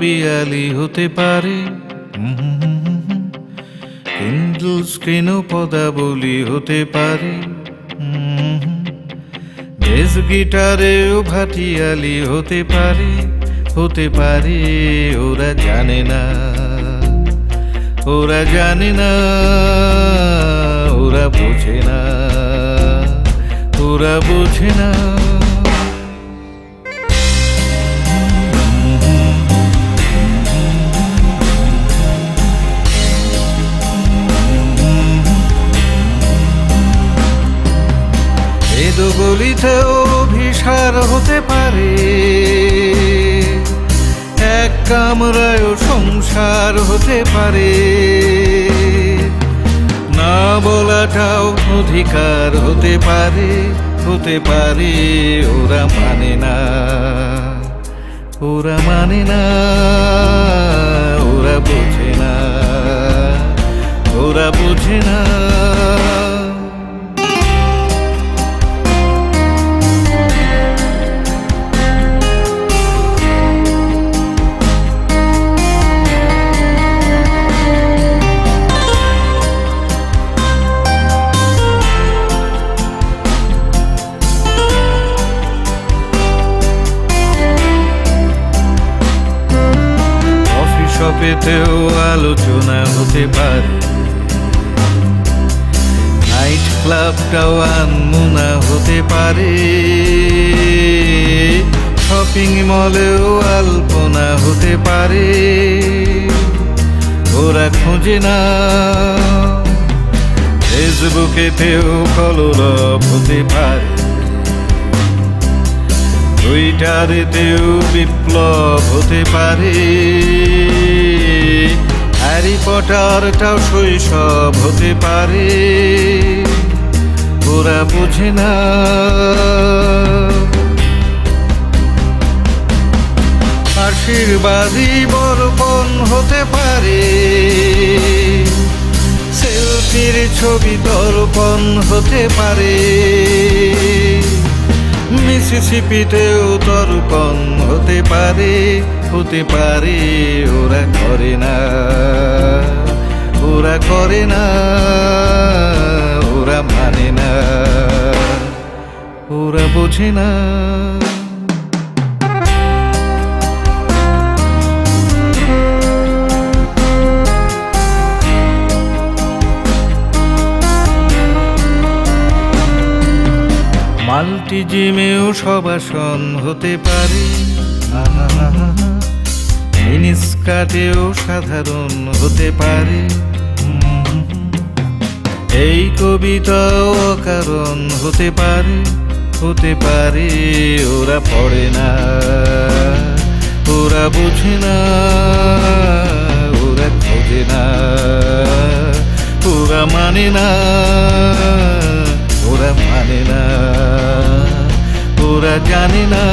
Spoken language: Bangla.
পিয়ালি হতে পারে, কিন্ডল স্ক্রিনও পদাবলী হতে পারে, বেস গিটারেও ভাটিয়ালি হতে পারে, হতে পারে। ওরা জানে না, ওরা জানে না, ওরা বোঝে না, ওরা বোঝে না। গলিতেও অভিসার হতে পারে, এক কামরায়ও সংসার হতে পারে, না বলাটাও অধিকার হতে পারে, হতে পারে। ওরা মানে না, ওরা মানে না, ওরা বোঝে না, ওরা বোঝে না। শপেতেও আলোচনা হতে পারে, নাইট ক্লাবটাও আনমনা হতে পারে, শপিং মলেও আলপনা হতে পারে। ওরা খোঁজে না, ফেসবুকেতেও কলরব হতে পারে, টুইটারেতেও বিপ্লব হতে পারে, হ্যারি পটারটাও শৈশব হতে পারে। ওরা বোঝে না, আশীর্বাদী বর্পণ হতে পারে, সেলফির ছবি দর্পণ হতে পারে, মিসিসিপিতেও দর্পণ হতে পারে, হতে পারে। ওরা করে না, ওরা করে না, ওরা মানে না, ওরা বোঝে না। মাল্টি জিমেও সবাসন হতে পারে, মিনিস্কার্টেও সাধারণ হতে পারে, এই কবিতাও অকারণ হতে পারে, হতে পারে। ওরা পড়ে না, ওরা বোঝে না, ওরা খোঁজে না, ওরা মানে না, ওরা মানে না, ওরা জানে না।